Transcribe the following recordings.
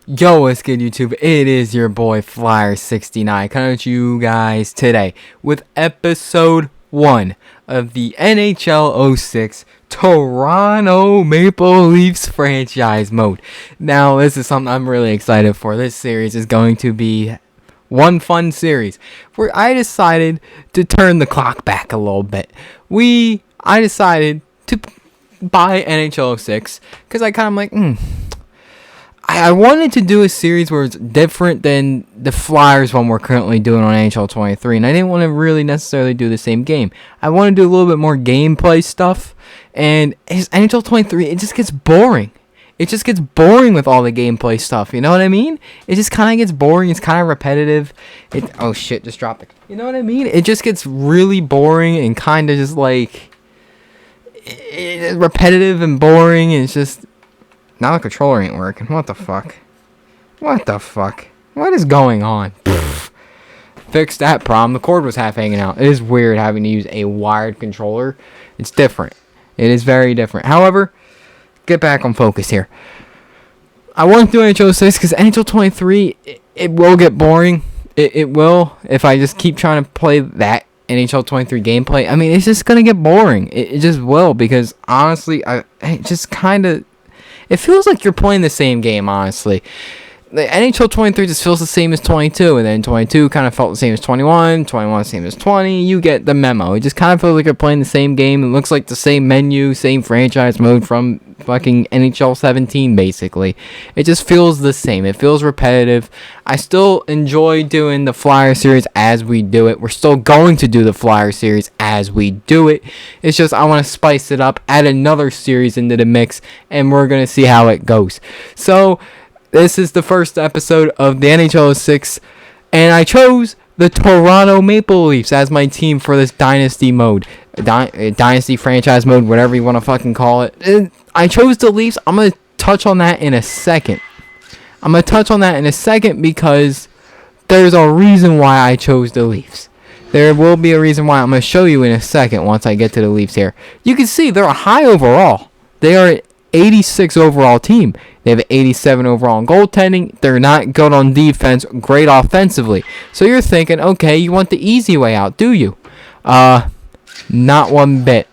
Yo, what's good, YouTube? It is your boy Flyer69 coming to you guys today with episode 1 of the NHL 06 Toronto Maple Leafs franchise mode. Now, this is something I'm really excited for. This series is going to be one fun series where I decided to turn the clock back a little bit. I decided to buy NHL 06 because I kind of like, I wanted to do a series where it's different than the Flyers one we're currently doing on NHL 23, and I didn't want to really necessarily do the same game. I want to do a little bit more gameplay stuff, and NHL 23, it just gets boring. It just gets boring with all the gameplay stuff, you know what I mean? It just kind of gets boring, it's kind of repetitive. Oh shit, just dropped it. You know what I mean? It just gets really boring and kind of just like, repetitive and boring, and it's just... Now the controller ain't working. What the fuck? What the fuck? What is going on? Fix that problem. The cord was half hanging out. It is weird having to use a wired controller. It's different. It is very different. However, get back on focus here. I want to do NHL 6 because NHL 23, it will get boring. It will if I just keep trying to play that NHL 23 gameplay. I mean, it's just going to get boring. It just will because, honestly, it just kind of... It feels like you're playing the same game, honestly. The NHL 23 just feels the same as 22, and then 22 kind of felt the same as 21, 21 the same as 20. You get the memo. It just kind of feels like you're playing the same game. It looks like the same menu, same franchise mode from fucking NHL 17, basically. It just feels the same. It feels repetitive. I still enjoy doing the Flyer series as we do it. We're still going to do the Flyer series as we do it. It's just I want to spice it up, add another series into the mix, and we're going to see how it goes. So... this is the first episode of the NHL 06, and I chose the Toronto Maple Leafs as my team for this Dynasty mode. Dynasty franchise mode, whatever you want to fucking call it. I chose the Leafs. I'm going to touch on that in a second. Because there's a reason why I chose the Leafs. There will be a reason why. I'm going to show you in a second once I get to the Leafs here. You can see they're a high overall. They are an 86 overall team. They have 87 overall in goaltending. They're not good on defense, great offensively. So you're thinking, okay, you want the easy way out, do you? Not one bit.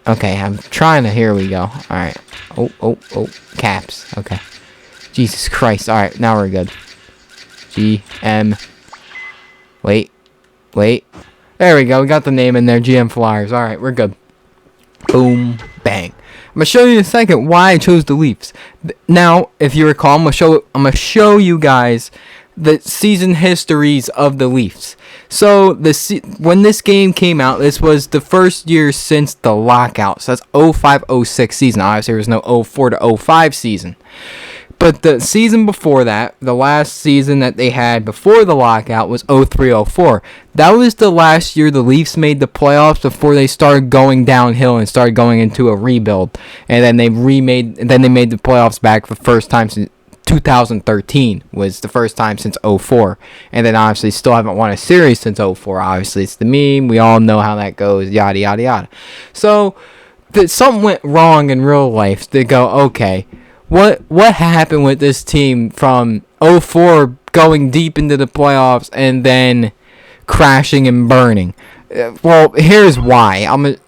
Okay, I'm trying to, here we go. Alright. Oh, caps. Okay. Jesus Christ. Alright, now we're good. GM. Wait. There we go, we got the name in there, GM Flyers. Alright, we're good. Boom, bang. I'm going to show you in a second why I chose the Leafs. Now, if you recall, I'm going to show you guys the season histories of the Leafs. So, when this game came out, this was the first year since the lockout. So, that's 05-06 season. Obviously, there was no 04-05 season. But the season before that, the last season that they had before the lockout was 03-04. That was the last year the Leafs made the playoffs before they started going downhill and started going into a rebuild. And then they made the playoffs back for the first time since 2013 was the first time since 04. And then obviously still haven't won a series since 04. Obviously it's the meme. We all know how that goes. Yada, yada, yada. So something went wrong in real life. They go, okay, what happened with this team from 04 going deep into the playoffs and then crashing and burning? Well, here's why.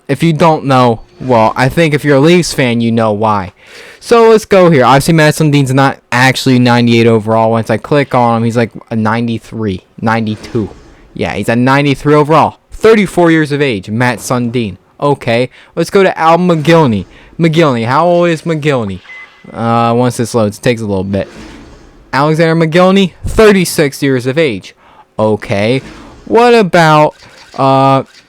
If you don't know, well, I think if you're a Leafs fan, you know why. So let's go here. Obviously, Matt Sundin's not actually 98 overall. Once I click on him, he's like a 93, 92. Yeah, he's a 93 overall. 34 years of age, Matt Sundin. Okay, let's go to Al McGillney. McGillney, how old is McGillney? Once this loads, it takes a little bit. Alexander McGillney, 36 years of age. Okay. What about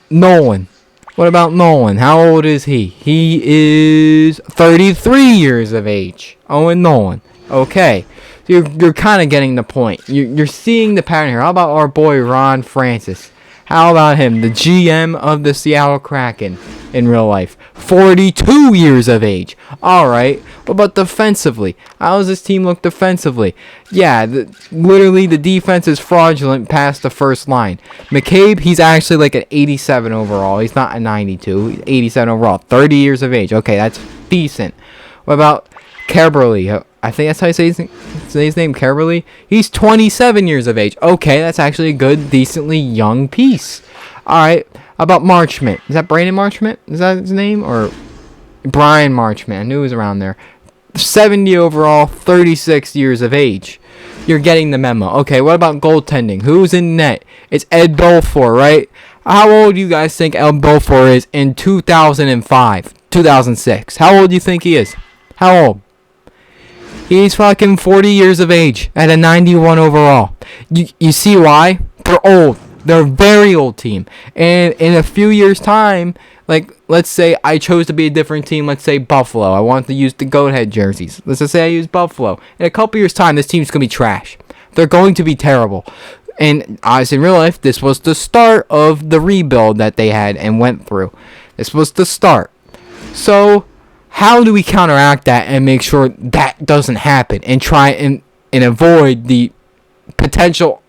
Nolan? What about Nolan? How old is he? He is 33 years of age. Owen Nolan. Okay. So you're kind of getting the point. You're seeing the pattern here. How about our boy Ron Francis? How about him, the GM of the Seattle Kraken in real life? 42 years of age. Alright, what about defensively? How does this team look defensively? Yeah, literally the defense is fraudulent past the first line. McCabe, he's actually like an 87 overall. He's not a 92. He's 87 overall. 30 years of age. Okay, that's decent. What about Caberly? I think that's how you say his name, Kerberly. He's 27 years of age. Okay, that's actually a good, decently young piece. All right, about Marchment. Is that Brandon Marchment? Is that his name? Or Brian Marchment? I knew he was around there. 70 overall, 36 years of age. You're getting the memo. Okay, what about goaltending? Who's in net? It's Ed Belfour, right? How old do you guys think Ed Belfour is in 2005, 2006? How old do you think he is? How old? He's fucking 40 years of age at a 91 overall. You see why? They're old. They're a very old team. And in a few years' time, like, let's say I chose to be a different team. Let's say Buffalo. I want to use the goat head jerseys. Let's just say I use Buffalo. In a couple years' time, this team's going to be trash. They're going to be terrible. And honestly, in real life, this was the start of the rebuild that they had and went through. This was the start. So, how do we counteract that and make sure that doesn't happen and try and avoid the potential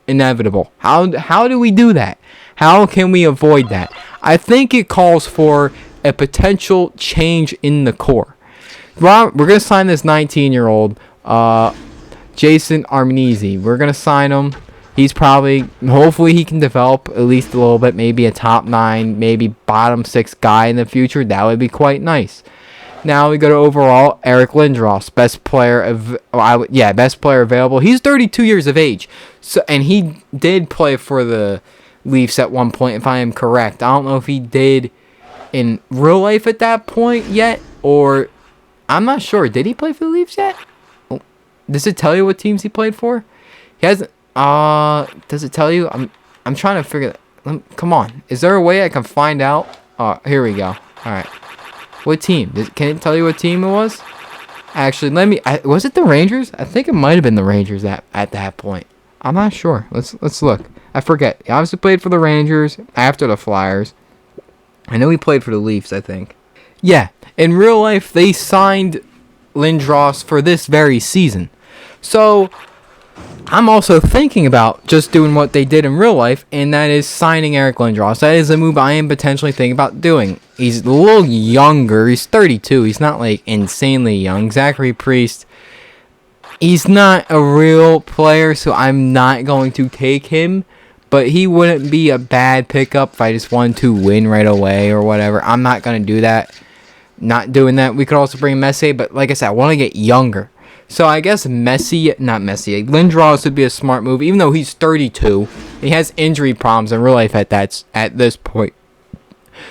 inevitable? How do we do that? How can we avoid that? I think it calls for a potential change in the core. We're going to sign this 19-year-old, Jason Armenizi. We're going to sign him. He's hopefully he can develop at least a little bit, maybe a top 9, maybe bottom 6 guy in the future. That would be quite nice. Now we go to overall, Eric Lindros, best player available. He's 32 years of age. So, and he did play for the Leafs at one point, if I am correct. I don't know if he did in real life at that point yet, or I'm not sure. Did he play for the Leafs yet? Does it tell you what teams he played for? He hasn't. Does it tell you? I'm trying to figure that. Come on. Is there a way I can find out? Here we go. All right. What team? Can it tell you what team it was? Actually, was it the Rangers? I think it might have been the Rangers at that point. I'm not sure. Let's look. I forget. He obviously played for the Rangers after the Flyers. I know he played for the Leafs, I think. Yeah. In real life, they signed Lindros for this very season. So, I'm also thinking about just doing what they did in real life, and that is signing Eric Lindros. That is a move I am potentially thinking about doing. He's a little younger. He's 32. He's not, like, insanely young. Zachary Priest, he's not a real player, so I'm not going to take him. But he wouldn't be a bad pickup if I just wanted to win right away or whatever. I'm not going to do that. Not doing that. We could also bring Messi, but like I said, I want to get younger. So I guess Lindros would be a smart move, even though he's 32. He has injury problems in real life at this point.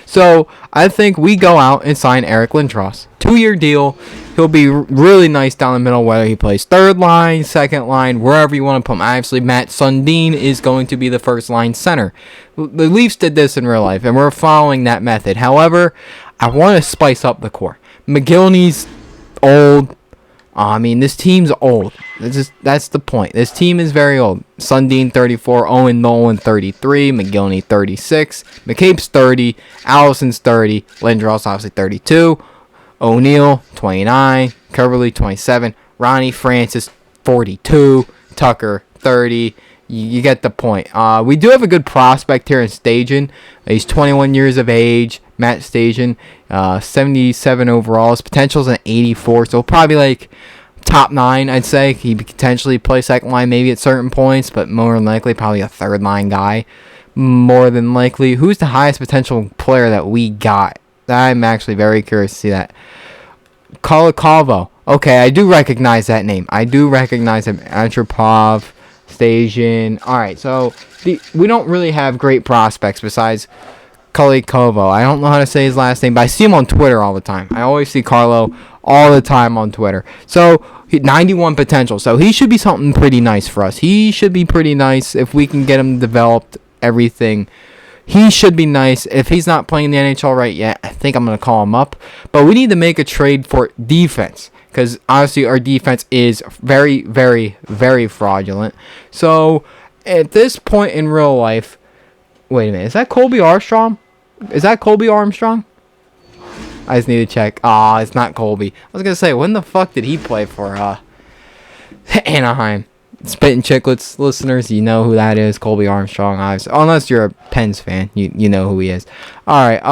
So I think we go out and sign Eric Lindros. 2-year deal. He'll be really nice down the middle, whether he plays third line, second line, wherever you want to put him. Obviously, Matt Sundin is going to be the first line center. The Leafs did this in real life, and we're following that method. However, I want to spice up the core. McGillney's old. This team's old. That's the point. This team is very old. Sundin, 34. Owen Nolan, 33. McGillney, 36. McCabe's 30. Allison's 30. Lindros, obviously, 32. O'Neill, 29. Kerberly, 27. Ronnie Francis, 42. Tucker, 30. You get the point. We do have a good prospect here in Stajan. He's 21 years of age. Matt Stajan, 77 overall. His potential's an 84, so probably like top 9, I'd say. He could potentially play second line maybe at certain points, but more than likely probably a third line guy. More than likely. Who's the highest potential player that we got? I'm actually very curious to see that. Kolokov. Okay, I do recognize that name. I do recognize him. Antropov, Stajan. Alright, so we don't really have great prospects besides Kolokov. I don't know how to say his last name, but I see him on Twitter all the time. I always see Carlo all the time on Twitter. So, 91 potential. So, he should be something pretty nice for us. He should be pretty nice if we can get him developed, everything. He should be nice. If he's not playing the NHL right yet, I think I'm going to call him up. But we need to make a trade for defense, because honestly, our defense is very, very, very fraudulent. So, at this point in real life, wait a minute, is that Colby Armstrong? Is that Colby Armstrong? I just need to check. It's not Colby. I was going to say, when the fuck did he play for Anaheim? Spittin' Chicklets listeners, you know who that is. Colby Armstrong, obviously. Unless you're a Pens fan, you know who he is. Alright,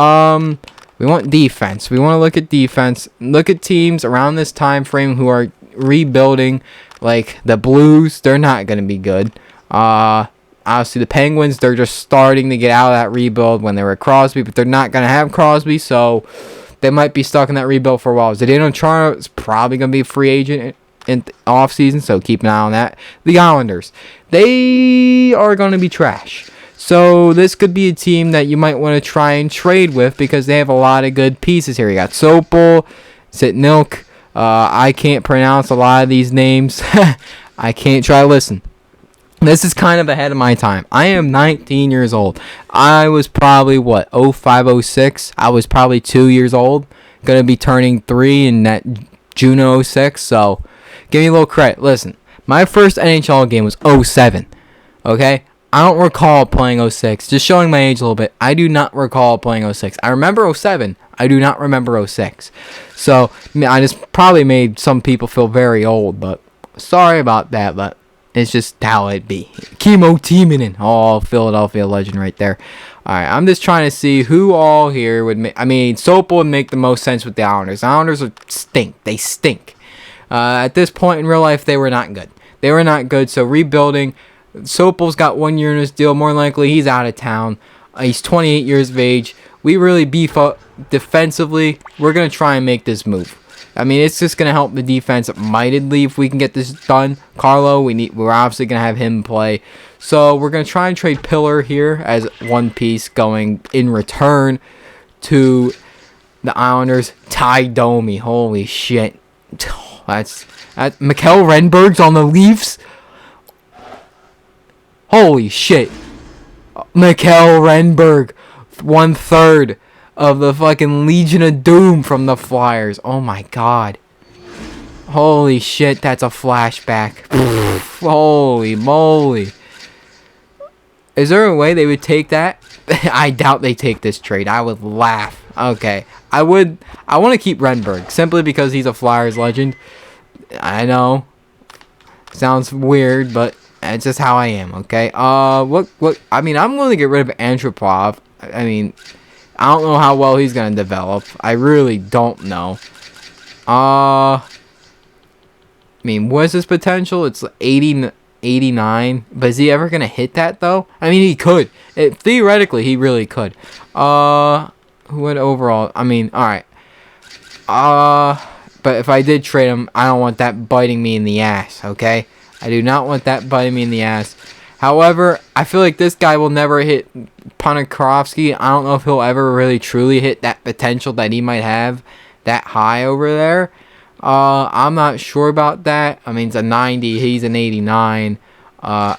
we want defense. We want to look at defense. Look at teams around this time frame who are rebuilding like the Blues. They're not going to be good. Obviously, the Penguins, they're just starting to get out of that rebuild when they were Crosby, but they're not going to have Crosby, so they might be stuck in that rebuild for a while. Zdeno Chara is probably going to be a free agent in offseason, so keep an eye on that. The Islanders, they are going to be trash. So this could be a team that you might want to try and trade with because they have a lot of good pieces here. You got Sopel, Sitnilk. I can't pronounce a lot of these names. I can't try to listen. This is kind of ahead of my time. I am 19 years old. I was probably, 05, 06? I was probably 2 years old. Going to be turning 3 in that June of 06. So, give me a little credit. Listen, my first NHL game was 07. Okay? I don't recall playing 06. Just showing my age a little bit. I do not recall playing 06. I remember 07. I do not remember 06. So, I just probably made some people feel very old. But, sorry about that. But it's just how it be. Kimmo Timonen. Oh, Philadelphia legend right there. Alright, I'm just trying to see who all here would make... I mean, Sopel would make the most sense with the Islanders. The Islanders would stink. They stink. At this point in real life, they were not good. They were not good, so rebuilding... Sopel's got 1 year in his deal. More than likely, he's out of town. He's 28 years of age. We really beef up defensively. We're going to try and make this move. I mean, it's just going to help the defense mightily if we can get this done. Carlo, we're obviously going to have him play. So we're going to try and trade Pillar here as one piece going in return to the Islanders. Ty Domi. Holy shit. That's Mikkel Renberg's on the Leafs. Holy shit. Mikkel Renberg. 1/3 of the fucking Legion of Doom from the Flyers. Oh my god. Holy shit, that's a flashback. Holy moly. Is there a way they would take that? I doubt they take this trade. I would laugh. Okay. I want to keep Renberg simply because he's a Flyers legend. I know. Sounds weird, but it's just how I am, okay? What I mean, I'm willing to get rid of Antropov. I mean, I don't know how well he's going to develop. I really don't know. I mean, what is his potential? It's 80, 89. But is he ever going to hit that, though? I mean, he could. Theoretically, he really could. Who would overall? I mean, alright. But if I did trade him, I don't want that biting me in the ass, okay? I do not want that biting me in the ass. However, I feel like this guy will never hit Ponikarovsky. I don't know if he'll ever really truly hit that potential that he might have that high over there. I'm not sure about that. I mean, it's a 90. He's an 89. I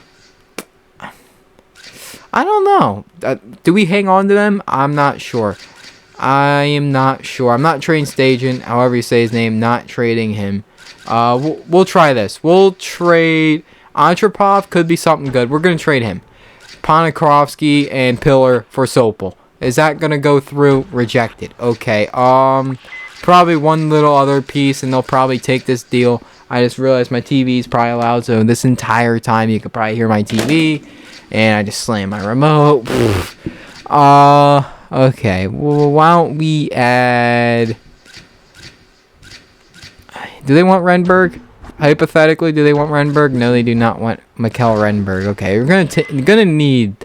don't know. Do we hang on to them? I'm not sure. I am not sure. I'm not trading Stajan. However you say his name, not trading him. We'll try this. We'll trade... Antropov could be something good. We're going to trade him. Ponikarovsky and Pillar for Sopel. Is that going to go through? Rejected. Okay. Probably one little other piece, and they'll probably take this deal. I just realized my TV is probably loud, so this entire time you could probably hear my TV. And I just slammed my remote. Okay. Well, why don't we add... Do they want Renberg? Hypothetically, do they want Renberg? No, they do not want Mikkel Renberg. Okay, we're gonna need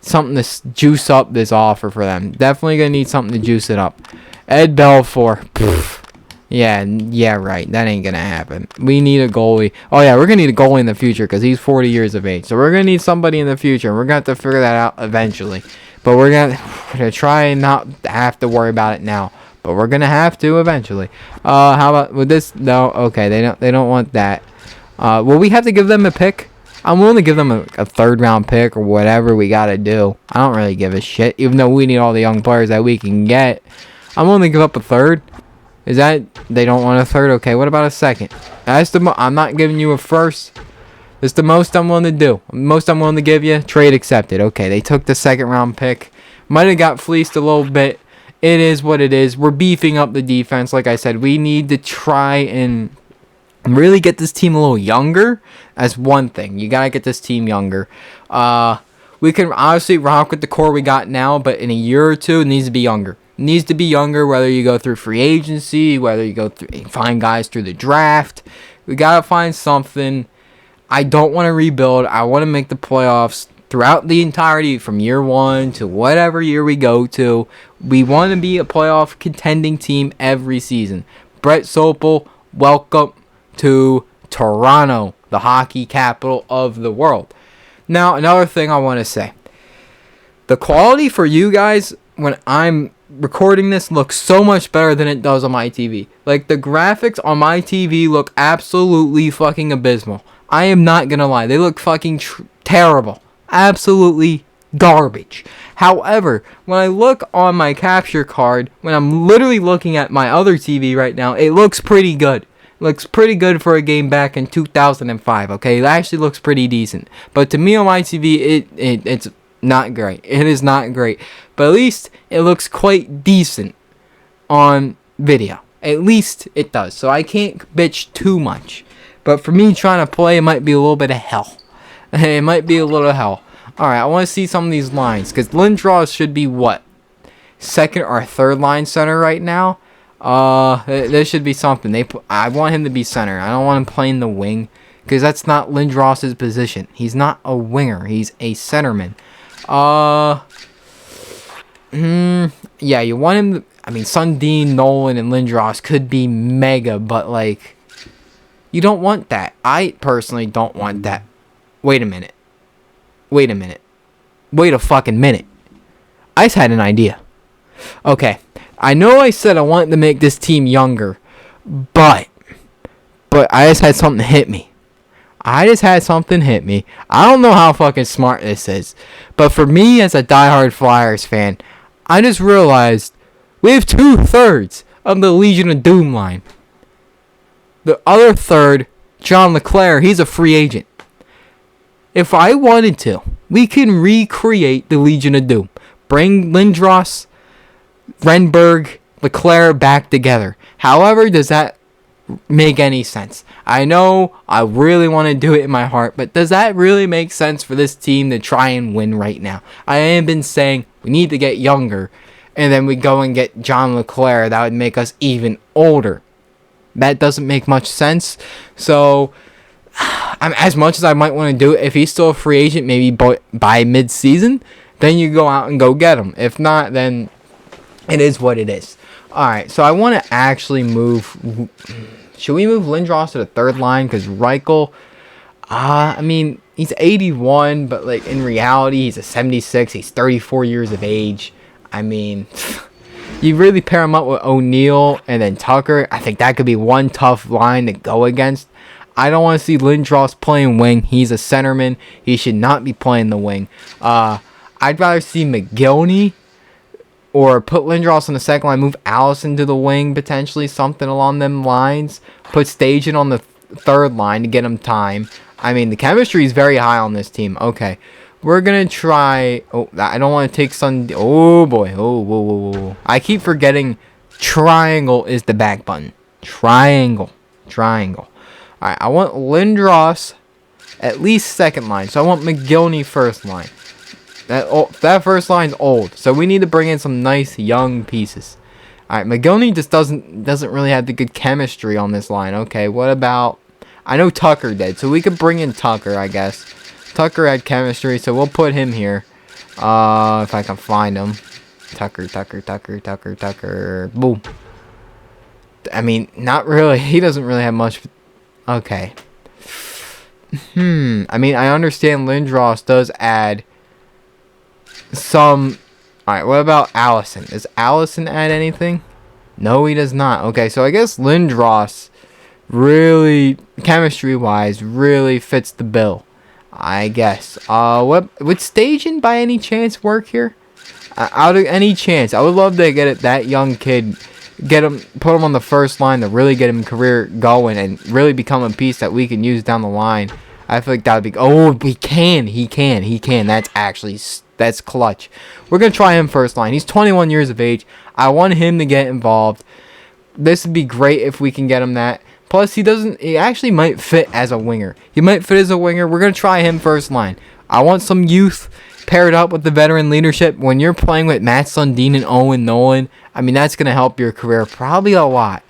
something to juice up this offer for them. Definitely gonna need something to juice it up. Ed Belfour. Yeah, right. That ain't gonna happen. We need a goalie. Oh yeah, we're gonna need a goalie in the future because he's 40 years of age. So we're gonna need somebody in the future. We're gonna have to figure that out eventually. But we're gonna try and not have to worry about it now. But we're gonna have to eventually. How about with this? No, okay, they don't want that. Will we have to give them a pick? I'm willing to give them a 3rd round pick or whatever we gotta do. I don't really give a shit, even though we need all the young players that we can get. I'm willing to give up a 3rd. Is that they don't want a 3rd? Okay, what about a 2nd? That's I'm not giving you a 1st. It's the most I'm willing to do. Most I'm willing to give you. Trade accepted. Okay, they took the 2nd round pick. Might have got fleeced a little bit. It is what it is. We're beefing up the defense. Like I said, we need to try and really get this team a little younger. That's one thing. You got to get this team younger. We can obviously rock with the core we got now, but in a year or two, it needs to be younger. It needs to be younger, whether you go through free agency, whether you go through find guys through the draft. We got to find something. I don't want to rebuild. I want to make the playoffs throughout the entirety from year 1 to whatever year we go to. We want to be a playoff contending team every season. Brett Sopel, welcome to Toronto, the hockey capital of the world. Now, another thing I want to say. The quality for you guys when I'm recording this looks so much better than it does on my TV. Like, the graphics on my TV look absolutely fucking abysmal. I am not gonna lie. They look fucking terrible. Absolutely garbage. However, when I look on my capture card, when I'm literally looking at my other TV right now, it looks pretty good. It looks pretty good for a game back in 2005, okay? It actually looks pretty decent. But to me on my TV, it's not great. It is not great. But at least it looks quite decent on video. At least it does. So I can't bitch too much. But for me trying to play, it might be a little bit of hell. It might be a little hell. Alright, I want to see some of these lines. Because Lindros should be what? Second or third line center right now? There should be something. I want him to be center. I don't want him playing the wing. Because that's not Lindros' position. He's not a winger. He's a centerman. Yeah, you want him to, I mean, Sundin, Nolan, and Lindros could be mega, but, like, you don't want that. I personally don't want that. Wait a minute. Wait a fucking minute. I just had an idea. Okay, I know I said I wanted to make this team younger, but I just had something hit me. I don't know how fucking smart this is. But for me, as a diehard Flyers fan, I just realized we have 2/3 of the Legion of Doom line. The other third, John LeClair, he's a free agent. If I wanted to, we can recreate the Legion of Doom. Bring Lindros, Renberg, LeClair back together. However, does that make any sense? I know I really want to do it in my heart, but does that really make sense for this team to try and win right now? I have been saying we need to get younger, and then we go and get John LeClair. That would make us even older. That doesn't make much sense. So, as much as I might want to do it, if he's still a free agent, maybe by mid-season, then you go out and go get him. If not, then it is what it is. Alright, so I want to actually move. Should we move Lindros to the third line? Because Reichel, I mean, he's 81, but like in reality, he's a 76. He's 34 years of age. I mean, you really pair him up with O'Neill and then Tucker. I think that could be one tough line to go against. I don't want to see Lindros playing wing. He's a centerman. He should not be playing the wing. I'd rather see McGillney. Or put Lindros on the second line, move Allison to the wing, potentially, something along them lines. Put Stajan on the third line to get him time. I mean, the chemistry is very high on this team. Okay, we're going to try... Oh, I don't want to take some... Oh, boy. Oh, whoa, whoa, whoa. I keep forgetting triangle is the back button. Triangle. Alright, I want Lindros at least second line. So I want McGillney first line. That first line's old, so we need to bring in some nice young pieces. Alright, McGillney just doesn't really have the good chemistry on this line. Okay, what about... I know Tucker did, so we could bring in Tucker, I guess. Tucker had chemistry, so we'll put him here. If I can find him. Tucker. Boom. I mean, not really. He doesn't really have much... Okay. I mean, I understand Lindros does add... some... Alright, what about Allison? Does Allison add anything? No, he does not. Okay, so I guess Lindros really, chemistry-wise, really fits the bill. I guess. What would Stajan by any chance work here? Out of any chance, I would love to get that young kid, put him on the first line to really get him career going and really become a piece that we can use down the line. I feel like that would be... Oh, he can. That's clutch. We're going to try him first line. He's 21 years of age. I want him to get involved. This would be great if we can get him that. Plus, he actually might fit as a winger. We're going to try him first line. I want some youth paired up with the veteran leadership. When you're playing with Matt Sundin and Owen Nolan, I mean, that's going to help your career probably a lot.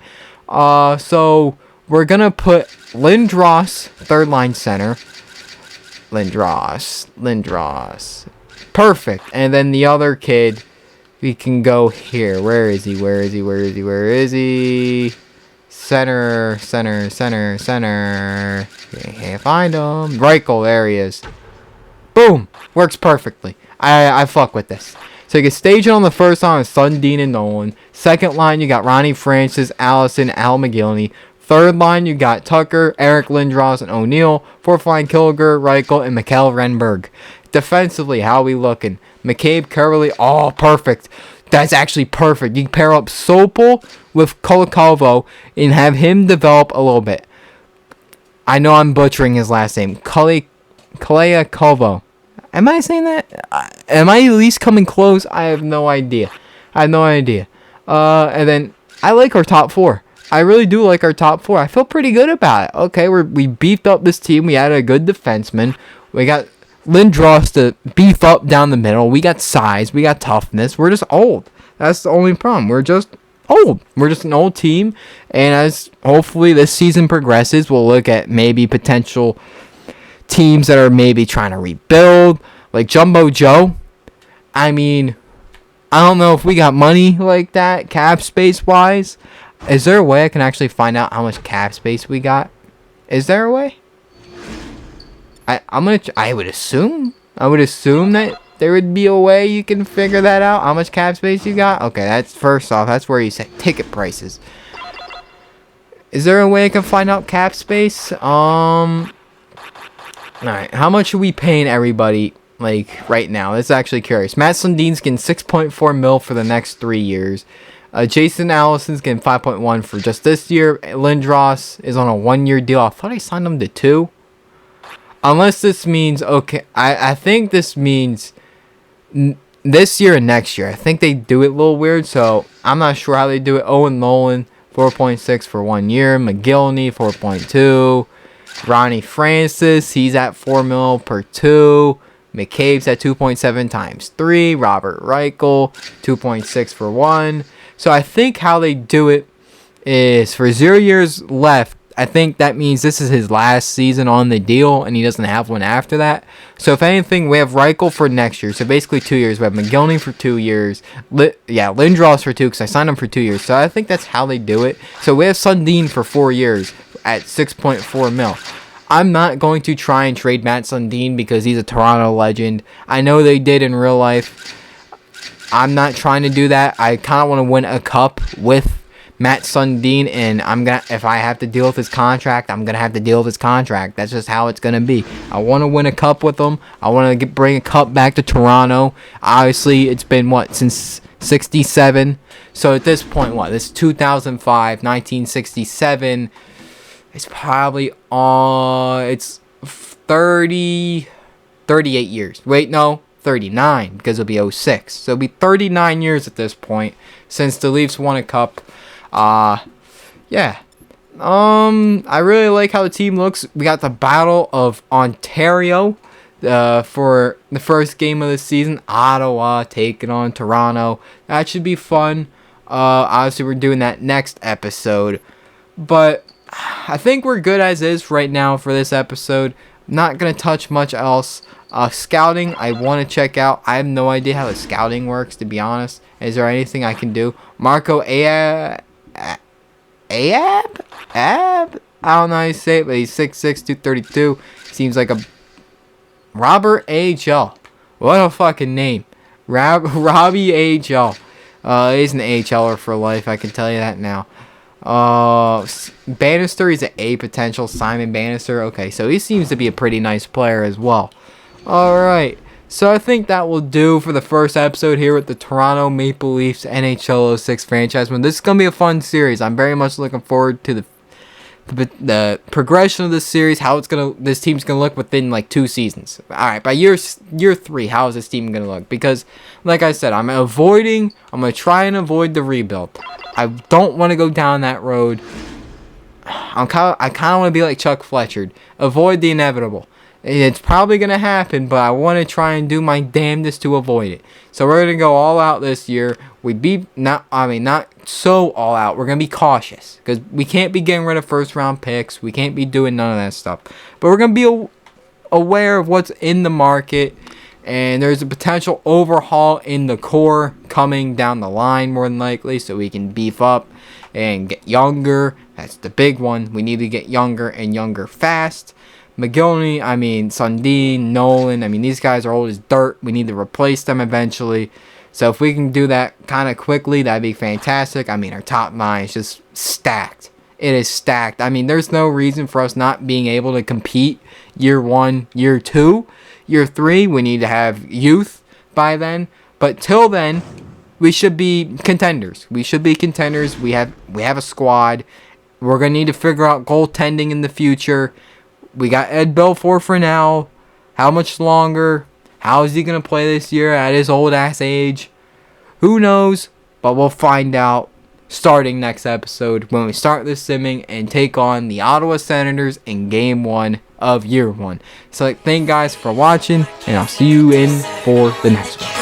So we're going to put Lindros, third line center. Lindros. Perfect. And then the other kid, we can go here. Where is he? Center. Can't find him. Reichel, there he is. Boom. Works perfectly. I fuck with this. So you can stage it on the first line with Sundin and Nolan. Second line, you got Ronnie Francis, Allison, Al McGillney. Third line, you got Tucker, Eric Lindros, and O'Neill. Fourth line, Kilger, Reichel, and Mikael Renberg. Defensively, how are we looking? McCabe, Curley, all perfect. That's actually perfect. You can pair up Sopel with Kolikovo and have him develop a little bit. I know I'm butchering his last name. Kolikovo. Am I saying that? Am I at least coming close? I have no idea. And then I like our top four. I really do like our top four. I feel pretty good about it. Okay, we beefed up this team. We added a good defenseman. We got Lindros to beef up down the middle. We got size. We got toughness. We're just old. That's the only problem. We're just old. We're just an old team. And as hopefully this season progresses, we'll look at maybe potential teams that are maybe trying to rebuild, like Jumbo Joe. I mean, I don't know if we got money like that, cap space wise. Is there a way I can actually find out how much cap space we got? Is there a way? I would assume that there would be a way you can figure that out. How much cap space you got? Okay, that's first off. That's where you say ticket prices. Is there a way I can find out cap space? Alright, how much are we paying everybody, like, right now? That's actually curious. Matt Sundin's getting 6.4 mil for the next 3 years. Jason Allison's getting 5.1 for just this year. Lindros is on a 1-year deal. I thought I signed him to 2. Unless this means, okay, I think this means this year and next year. I think they do it a little weird, so I'm not sure how they do it. Owen Nolan, 4.6 for 1 year. McGillney, 4.2. Ronnie Francis, he's at 4 mil per 2. McCabe's at 2.7 times 3. Robert Reichel, 2.6 for 1. So I think how they do it is for 0 years left, I think that means this is his last season on the deal, and he doesn't have one after that. So if anything, we have Reichel for next year. So basically 2 years. We have McGillney for 2 years. Lindros for 2 because I signed him for 2 years. So I think that's how they do it. So we have Sundin for 4 years at 6.4 mil. I'm not going to try and trade Matt Sundin because he's a Toronto legend. I know they did in real life. I'm not trying to do that. I kind of want to win a cup with Matt Sundin, and if I have to deal with his contract, I'm gonna have to deal with his contract. That's just how it's gonna be. I want to win a cup with him. I want to bring a cup back to Toronto. Obviously, it's been since '67. So at this point, this is 2005, 1967. It's probably it's 38 years. Wait, no, 39 because it'll be 06. So it'll be 39 years at this point since the Leafs won a cup. Yeah. I really like how the team looks. We got the Battle of Ontario for the first game of the season. Ottawa taking on Toronto. That should be fun. Obviously, we're doing that next episode. But I think we're good as is right now for this episode. Not going to touch much else. Scouting, I want to check out. I have no idea how the scouting works, to be honest. Is there anything I can do? Marco Ab? I don't know how you say it, but he's 6'6", 232. Seems like a Robert AHL. What a fucking name. Robbie AHL. He's an AHLer for life, I can tell you that now. Bannister, he's an A potential. Simon Bannister. Okay, so he seems to be a pretty nice player as well. Alright. So I think that will do for the first episode here with the Toronto Maple Leafs NHL 06 franchise. This is going to be a fun series. I'm very much looking forward to the progression of this series, how this team's going to look within like 2 seasons. Alright, by year 3, how is this team going to look? Because, like I said, I'm going to try and avoid the rebuild. I don't want to go down that road. I kind of want to be like Chuck Fletcher. Avoid the inevitable. It's probably going to happen, but I want to try and do my damnedest to avoid it. So we're going to go all out this year. Not so all out. We're going to be cautious because we can't be getting rid of first round picks. We can't be doing none of that stuff. But we're going to be aware of what's in the market. And there's a potential overhaul in the core coming down the line more than likely, so we can beef up and get younger. That's the big one. We need to get younger and younger fast. McGillney, Sundin, Nolan, these guys are old as dirt. We need to replace them eventually. So if we can do that kind of quickly, that'd be fantastic. Our top 9 is just stacked. It is stacked. There's no reason for us not being able to compete year 1, year 2. Year 3, we need to have youth by then. But till then, we should be contenders. We have a squad. We're going to need to figure out goaltending in the future. We got Ed Belfour for now. How much longer? How is he going to play this year at his old ass age? Who knows? But we'll find out starting next episode when we start this simming and take on the Ottawa Senators in Game 1 of Year 1. So thank you guys for watching, and I'll see you in for the next one.